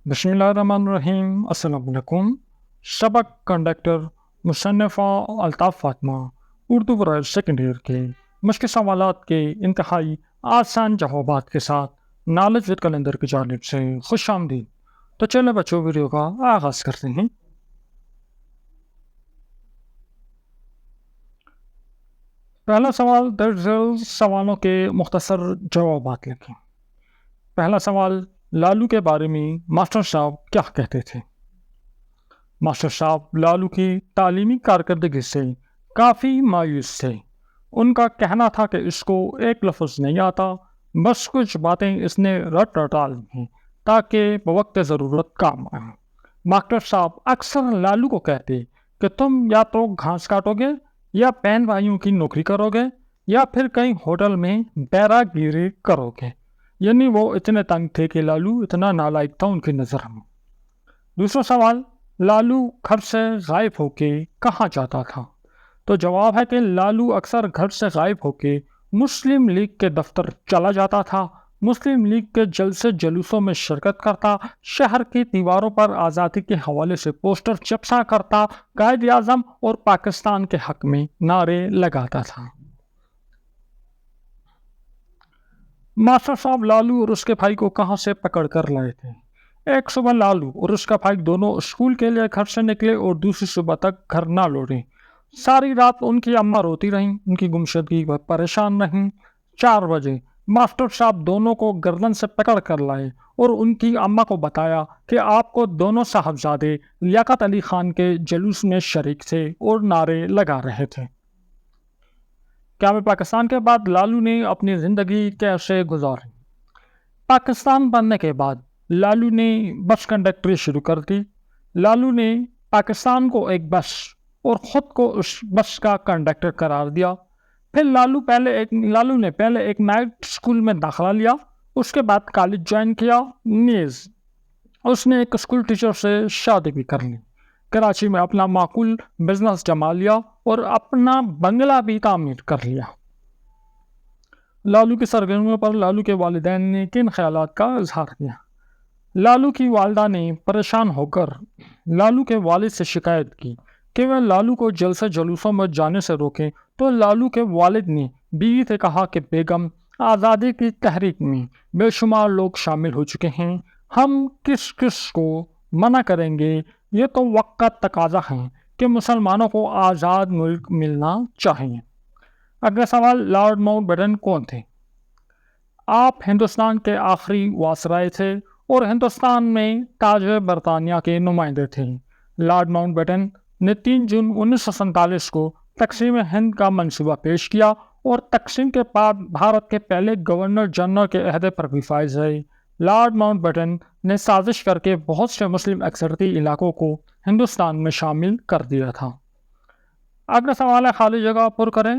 بسم اللہ الرحمن الرحیم۔ السلام علیکم۔ سبق کنڈکٹر مصنفہ الطاف فاطمہ اردو ورائے سیکنڈ ایئر کے مشق سوالات کے انتہائی آسان جوابات کے ساتھ نالج وتھ کیلنڈر کی جانب سے خوش آمدید۔ تو چلیں بچوں، ویڈیو کا آغاز کرتے ہیں۔ پہلا سوال درج ذیل سوالوں کے مختصر جوابات لکھیں۔ پہلا سوال، لالو کے بارے میں ماسٹر صاحب کیا کہتے تھے؟ ماسٹر صاحب لالو کی تعلیمی کارکردگی سے کافی مایوس تھے۔ ان کا کہنا تھا کہ اس کو ایک لفظ نہیں آتا، بس کچھ باتیں اس نے رٹ ڈالی ہیں تاکہ بوقت ضرورت کام آئیں۔ ماسٹر صاحب اکثر لالو کو کہتے کہ تم یا تو گھاس کاٹو گے یا بہن بھائیوں کی نوکری کرو گے یا پھر کہیں ہوٹل میں بیرا گیری کرو گے۔ یعنی وہ اتنے تنگ تھے کہ لالو اتنا نالائق تھا ان کی نظر میں۔ دوسرا سوال، لالو گھر سے غائب ہو کے کہاں جاتا تھا؟ تو جواب ہے کہ لالو اکثر گھر سے غائب ہو کے مسلم لیگ کے دفتر چلا جاتا تھا، مسلم لیگ کے جلسے جلوسوں میں شرکت کرتا، شہر کی دیواروں پر آزادی کے حوالے سے پوسٹر چپسا کرتا، قائد اعظم اور پاکستان کے حق میں نعرے لگاتا تھا۔ ماسٹر صاحب لالو اور اس کے بھائی کو کہاں سے پکڑ کر لائے تھے؟ ایک صبح لالو اور اس کا بھائی دونوں اسکول کے لیے گھر سے نکلے اور دوسری صبح تک گھر نہ لوٹے۔ ساری رات ان کی اماں روتی رہیں، ان کی گمشدگی پر پریشان رہیں۔ 4 بجے ماسٹر صاحب دونوں کو گردن سے پکڑ کر لائے اور ان کی اماں کو بتایا کہ آپ کو دونوں صاحبزادے لیاقت علی خان کے جلوس میں شریک تھے اور نعرے لگا رہے تھے۔ قیام پاکستان کے بعد لالو نے اپنی زندگی کیسے گزاری؟ پاکستان بننے کے بعد لالو نے بس کنڈکٹری شروع کر دی۔ لالو نے پاکستان کو ایک بس اور خود کو اس بس کا کنڈکٹر قرار دیا۔ پھر لالو نے پہلے ایک نائٹ اسکول میں داخلہ لیا، اس کے بعد کالج جوائن کیا، نیز اس نے ایک اسکول ٹیچر سے شادی بھی کر لی۔ کراچی میں اپنا معقول بزنس جما لیا اور اپنا بنگلہ بھی تعمیر کر لیا۔ لالو کی سرگرمیوں پر لالو کے والدین نے کن خیالات کا اظہار کیا؟ لالو کی والدہ نے پریشان ہو کر لالو کے والد سے شکایت کی کہ وہ لالو کو جلسے جلوسوں میں جانے سے روکیں، تو لالو کے والد نے بیوی سے کہا کہ بیگم، آزادی کی تحریک میں بے شمار لوگ شامل ہو چکے ہیں، ہم کس کس کو منع کریں گے؟ یہ تو وقت کا تقاضا ہے کہ مسلمانوں کو آزاد ملک ملنا چاہیے۔ اگلا سوال، لارڈ ماؤنٹ بیٹن کون تھے؟ آپ ہندوستان کے آخری وائسرائے تھے اور ہندوستان میں تاج برطانیہ کے نمائندے تھے۔ لارڈ ماؤنٹ بیٹن نے 3 جون 1947 کو تقسیم ہند کا منصوبہ پیش کیا اور تقسیم کے بعد بھارت کے پہلے گورنر جنرل کے عہدے پر بھی فائز رہے۔ لارڈ ماؤنٹ بیٹن نے سازش کر کے بہت سے مسلم اکثریتی علاقوں کو ہندوستان میں شامل کر دیا تھا۔ اگلا سوال ہے، خالی جگہ پر کریں۔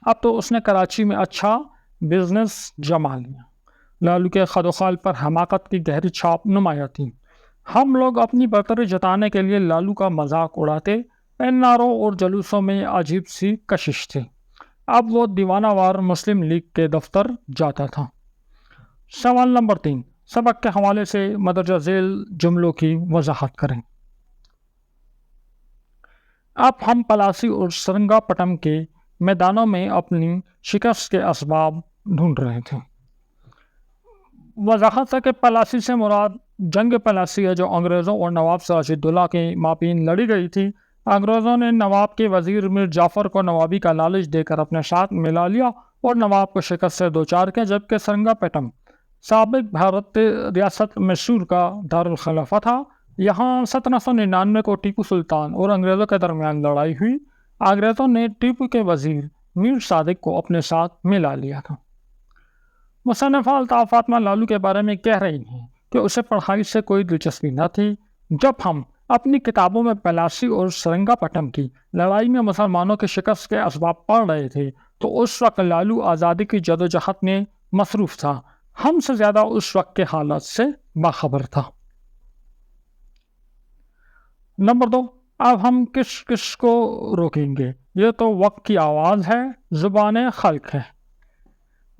اب تو اس نے کراچی میں اچھا بزنس جما لیا۔ لالو کے خد و خال پر حماقت کی گہری چھاپ نمایاں تھی۔ ہم لوگ اپنی برتری جتانے کے لیے لالو کا مذاق اڑاتے، ان نعروں اور جلوسوں میں عجیب سی کشش تھی۔ اب وہ دیوانہ وار مسلم لیگ کے دفتر جاتا تھا۔ سوال نمبر 3، سبق کے حوالے سے مندرجہ ذیل جملوں کی وضاحت کریں۔ اب ہم پلاسی اور سرنگا پٹم کے میدانوں میں اپنی شکست کے اسباب ڈھونڈ رہے تھے۔ وضاحت ہے کہ پلاسی سے مراد جنگ پلاسی ہے جو انگریزوں اور نواب سراج الدولہ کے مابین لڑی گئی تھی۔ انگریزوں نے نواب کے وزیر میر جعفر کو نوابی کا لالچ دے کر اپنے ساتھ ملا لیا اور نواب کو شکست سے دوچار کیا، جبکہ سرنگا پٹم سابق بھارت ریاست میسور کا دارالخلافہ تھا۔ یہاں 1799 کو ٹیپو سلطان اور انگریزوں کے درمیان لڑائی ہوئی۔ انگریزوں نے ٹیپو کے وزیر میر صادق کو اپنے ساتھ ملا لیا تھا۔ مصنفہ الطاف فاطمہ لالو کے بارے میں کہہ رہی ہیں کہ اسے پڑھائی سے کوئی دلچسپی نہ تھی۔ جب ہم اپنی کتابوں میں پلاسی اور سرنگا پٹم کی لڑائی میں مسلمانوں کی شکست کے اسباب پڑھ رہے تھے تو اس وقت لالو آزادی کی جدوجہد میں مصروف تھا، ہم سے زیادہ اس وقت کے حالات سے باخبر تھا۔ نمبر 2، اب ہم کس کس کو روکیں گے؟ یہ تو وقت کی آواز ہے، زبان خلق ہے۔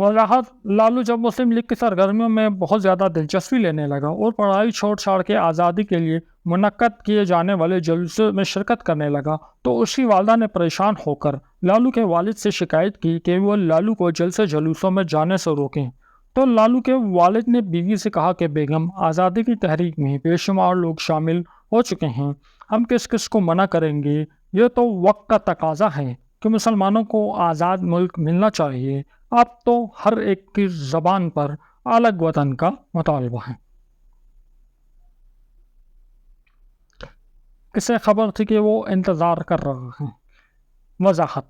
وضاحت: لالو جب مسلم لیگ کی سرگرمیوں میں بہت زیادہ دلچسپی لینے لگا اور پڑھائی چھوڑ چھاڑ کے آزادی کے لیے منعقد کیے جانے والے جلسوں میں شرکت کرنے لگا تو اس کی والدہ نے پریشان ہو کر لالو کے والد سے شکایت کی کہ وہ لالو کو جلسے جلوسوں میں جانے سے روکیں۔ تو لالو کے والد نے بیوی سے کہا کہ بیگم، آزادی کی تحریک میں بے شمار لوگ شامل ہو چکے ہیں، ہم کس کس کو منع کریں گے؟ یہ تو وقت کا تقاضا ہے کہ مسلمانوں کو آزاد ملک ملنا چاہیے، اب تو ہر ایک کی زبان پر الگ وطن کا مطالبہ ہے۔ کسے خبر تھی کہ وہ انتظار کر رہا ہے؟ وضاحت: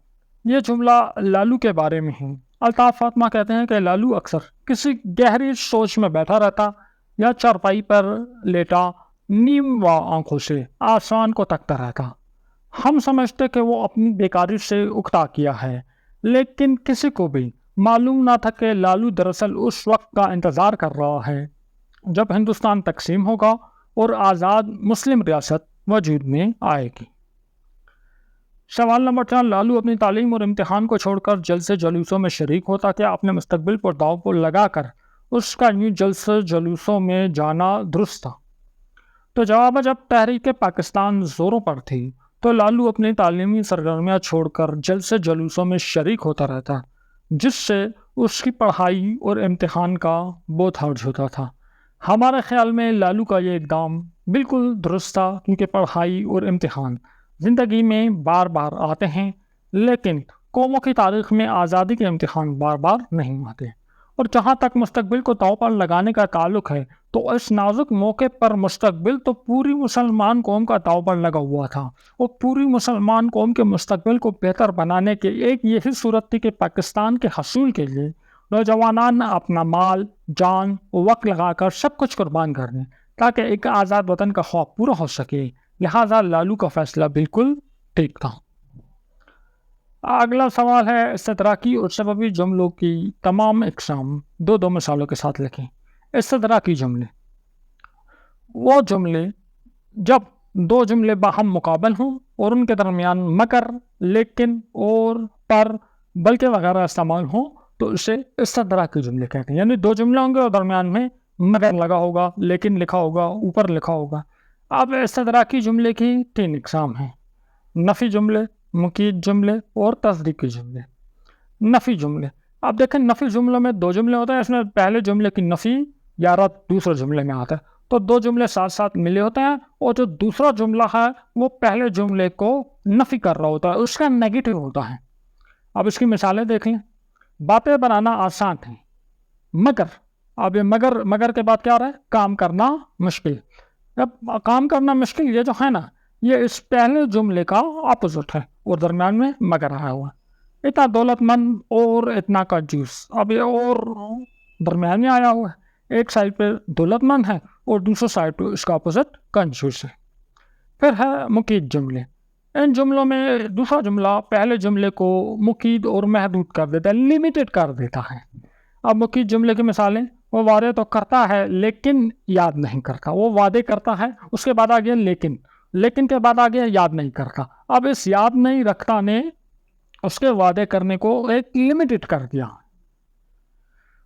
یہ جملہ لالو کے بارے میں ہے۔ الطاف فاطمہ کہتے ہیں کہ لالو اکثر کسی گہری سوچ میں بیٹھا رہتا یا چارپائی پر لیٹا نیم آنکھوں سے آسمان کو تکتا رہتا۔ ہم سمجھتے کہ وہ اپنی بیکاری سے اکتا کیا ہے، لیکن کسی کو بھی معلوم نہ تھا کہ لالو دراصل اس وقت کا انتظار کر رہا ہے جب ہندوستان تقسیم ہوگا اور آزاد مسلم ریاست وجود میں آئے گی۔ سوال نمبر 4: لالو اپنی تعلیم اور امتحان کو چھوڑ کر جلسے جلوسوں میں شریک ہوتا کہ اپنے مستقبل پر داؤ پر لگا کر اس کا یوں جلسے جلوسوں میں جانا درست تھا؟ تو جواب ہے، جب تحریک پاکستان زوروں پر تھی تو لالو اپنی تعلیمی سرگرمیاں چھوڑ کر جلسے جلوسوں میں شریک ہوتا رہتا، جس سے اس کی پڑھائی اور امتحان کا بہت حرج ہوتا تھا۔ ہمارے خیال میں لالو کا یہ اقدام بالکل درست تھا، کیونکہ پڑھائی اور امتحان زندگی میں بار بار آتے ہیں، لیکن قوموں کی تاریخ میں آزادی کے امتحان بار بار نہیں آتے۔ اور جہاں تک مستقبل کو داؤ پر لگانے کا تعلق ہے تو اس نازک موقع پر مستقبل تو پوری مسلمان قوم کا داؤ پر لگا ہوا تھا، اور پوری مسلمان قوم کے مستقبل کو بہتر بنانے کے ایک یہی صورت تھی کہ پاکستان کے حصول کے لیے نوجوانان اپنا مال، جان، وقت لگا کر سب کچھ قربان کر دیں تاکہ ایک آزاد وطن کا خواب پورا ہو سکے۔ لہٰذا لالو کا فیصلہ بالکل ٹھیک تھا۔ اگلا سوال ہے، استدراکی اور سببی جملوں کی تمام اقسام دو مثالوں کے ساتھ لکھیں۔ استدراکی جملے: وہ جملے جب دو جملے باہم مقابل ہوں اور ان کے درمیان مگر، لیکن، اور، پر، بلکہ وغیرہ استعمال ہوں تو اسے استدراکی جملے کہتے ہیں۔ یعنی دو جملے ہوں گے اور درمیان میں مگر لگا ہوگا، لیکن لکھا ہوگا، اوپر لکھا ہوگا۔ اب استدراکی جملے کی 3 اقسام ہیں: نفی جملے، مقید جملے اور تصدیقی جملے۔ نفی جملے: اب دیکھیں، نفی جملوں میں 2 جملے ہوتے ہیں، اس میں پہلے جملے کی نفی یا رد دوسرے جملے میں آتا ہے، تو 2 جملے ساتھ ساتھ ملے ہوتے ہیں، اور جو دوسرا جملہ ہے وہ پہلے جملے کو نفی کر رہا ہوتا ہے، اس کا نیگیٹو ہوتا ہے۔ اب اس کی مثالیں دیکھ لیں۔ باتیں بنانا آسان ہے مگر، اب یہ مگر کے بعد کیا رہا ہے؟ کام کرنا مشکل۔ اب کام کرنا مشکل یہ جو ہے نا، یہ اس پہلے جملے کا اپوزٹ ہے اور درمیان میں مگر آیا ہوا ہے۔ اتنا دولت مند اور اتنا کنجوس، اب یہ اور درمیان میں آیا ہوا ہے، ایک سائڈ پہ دولت مند ہے اور دوسرے سائڈ پہ اس کا اپوزٹ کنجوس ہے۔ پھر ہے مقید جملے۔ ان جملوں میں دوسرا جملہ پہلے جملے کو مقید اور محدود کر دیتا ہے، لیمیٹڈ کر دیتا ہے۔ اب مقید جملے کی مثالیں: وہ وعدے تو کرتا ہے لیکن یاد نہیں کرتا۔ وہ وعدے کرتا ہے، اس کے بعد آ گیا لیکن کے بعد آ گیا یاد نہیں کرتا۔ اب اس یاد نہیں رکھتا نے اس کے وعدے کرنے کو ایک لمیٹڈ کر دیا۔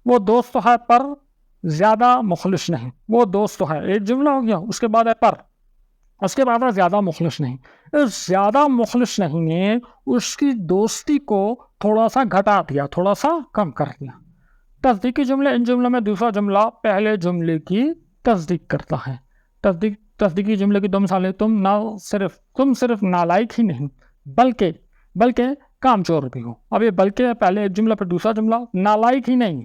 وہ دوست تو ہے پر زیادہ مخلص نہیں۔ وہ دوست تو ہے، ایک جملہ ہو گیا، اس کے بعد ہے پر، اس کے بعد ہے زیادہ مخلص نہیں۔ اس زیادہ مخلص نہیں نے اس کی دوستی کو تھوڑا سا گھٹا دیا، تھوڑا سا کم کر دیا۔ تصدیقی جملے: ان جملوں میں دوسرا جملہ پہلے جملے کی تصدیق کرتا ہے۔ تصدیقی جملے کی 2 مثالیں: تم صرف نالائق ہی نہیں بلکہ کام چور بھی ہو۔ اب یہ بلکہ پہلے ایک جملہ پہ دوسرا جملہ، نالائق ہی نہیں،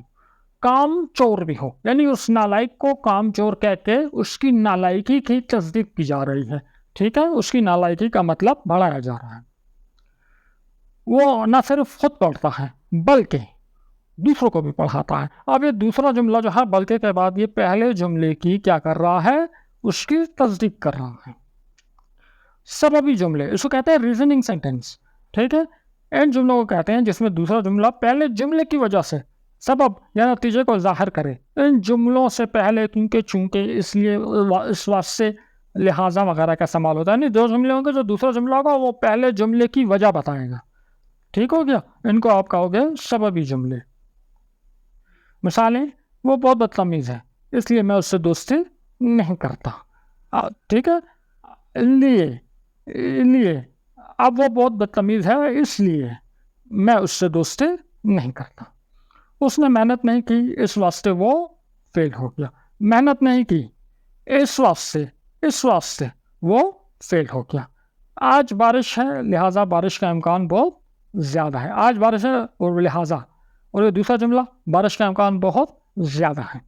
کام چور بھی ہو، یعنی اس نالائق کو کام چور کہہ کے اس کی نالائقی کی تصدیق کی جا رہی ہے۔ ٹھیک ہے، اس کی نالائقی کا مطلب بڑھایا جا رہا ہے۔ وہ نہ صرف خود پڑھتا ہے بلکہ دوسروں کو بھی پڑھاتا ہے۔ اب یہ دوسرا جملہ جو ہے بلکہ کے بعد یہ پہلے جملے کی کیا کر رہا ہے؟ اس کی تصدیق کر رہا ہے۔ سببی جملے، اس کو کہتے ہیں ریزننگ سینٹینس۔ ٹھیک ہے، ان جملوں کو کہتے ہیں جس میں دوسرا جملہ پہلے جملے کی وجہ سے سبب یا نتیجے کو ظاہر کرے۔ ان جملوں سے پہلے کیونکہ چونکہ اس لیے اس واسطے لہٰذا وغیرہ کا استعمال ہوتا ہے۔ نہیں، 2 جملے ہوں گے، جو دوسرا جملہ ہوگا وہ پہلے جملے کی وجہ بتائے گا۔ ٹھیک ہو گیا، ان کو آپ کہو گے سببی جملے۔ مثالیں، وہ بہت بدتمیز ہے اس لیے میں اس سے دوستی نہیں کرتا. ٹھیک ہے، لیے اب وہ بہت بدتمیز ہے اس لیے میں اس سے دوستی نہیں کرتا. اس نے محنت نہیں کی اس واسطے وہ فیل ہو گیا. محنت نہیں کی اس واسطے وہ فیل ہو گیا. آج بارش ہے لہٰذا بارش کا امکان بہت زیادہ ہے. آج بارش ہے اور لہٰذا، اور یہ دوسرا جملہ بارش کا امکان بہت زیادہ ہے.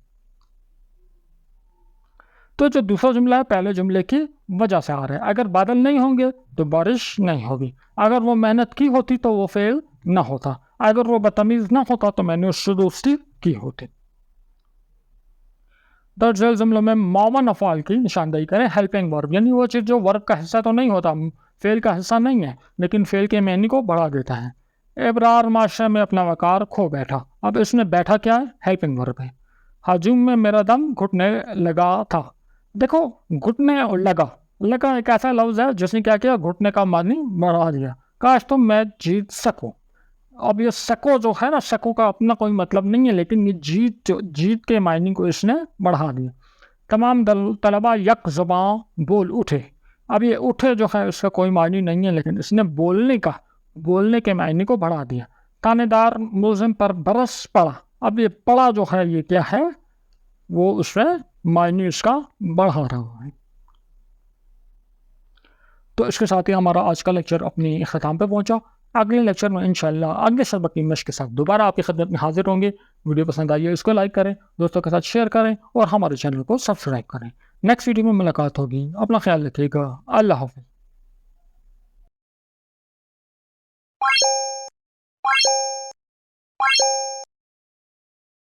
تو جو دوسرا جملہ ہے پہلے جملے کی وجہ سے آ رہا ہے. اگر بادل نہیں ہوں گے تو بارش نہیں ہوگی. اگر وہ محنت کی ہوتی تو وہ فیل نہ ہوتا. اگر وہ بدتمیز نہ ہوتا تو میں نے اس سے دوستی کی ہوتی. درج ذیل جملوں میں معاون افعال کی نشاندہی کریں. ہیلپنگ ورب یعنی وہ چیز جو ورب کا حصہ تو نہیں ہوتا، فیل کا حصہ نہیں ہے، لیکن فیل کے معنی کو بڑھا دیتا ہے. ابرار معاشرے میں اپنا وقار کھو بیٹھا. اب اس میں بیٹھا کیا ہے؟ ہیلپنگ ورب ہے. ہجوم میں میرا دم گھٹنے لگا تھا. دیکھو گھٹنے اور لگا ایک ایسا لفظ ہے جس نے کیا کیا، گھٹنے کا معنی بڑھا دیا. کاش تم میں جیت سکو. اب یہ سکو جو ہے نا، سکو کا اپنا کوئی مطلب نہیں ہے، لیکن یہ جیت کے معنی کو اس نے بڑھا دیا. تمام طلبا یک زباں بول اٹھے. اب یہ اٹھے جو ہے اس کا کوئی معنی نہیں ہے، لیکن اس نے بولنے کے معنی کو بڑھا دیا. تانے دار ملزم پر برس پڑا. اب یہ پڑا جو ہے یہ کیا ہے، وہ اس میں معنی اس کا بڑھا رہا ہے. تو اس کے ساتھ ہی ہمارا آج کا لیکچر اپنی اختتام پہ پہنچا. اگلے لیکچر میں انشاءاللہ اگلے سبق کی مشق کے ساتھ دوبارہ آپ کی خدمت میں حاضر ہوں گے. ویڈیو پسند آئی ہے اس کو لائک کریں، دوستوں کے ساتھ شیئر کریں اور ہمارے چینل کو سبسکرائب کریں. نیکسٹ ویڈیو میں ملاقات ہوگی. اپنا خیال رکھیے گا. اللہ حافظ.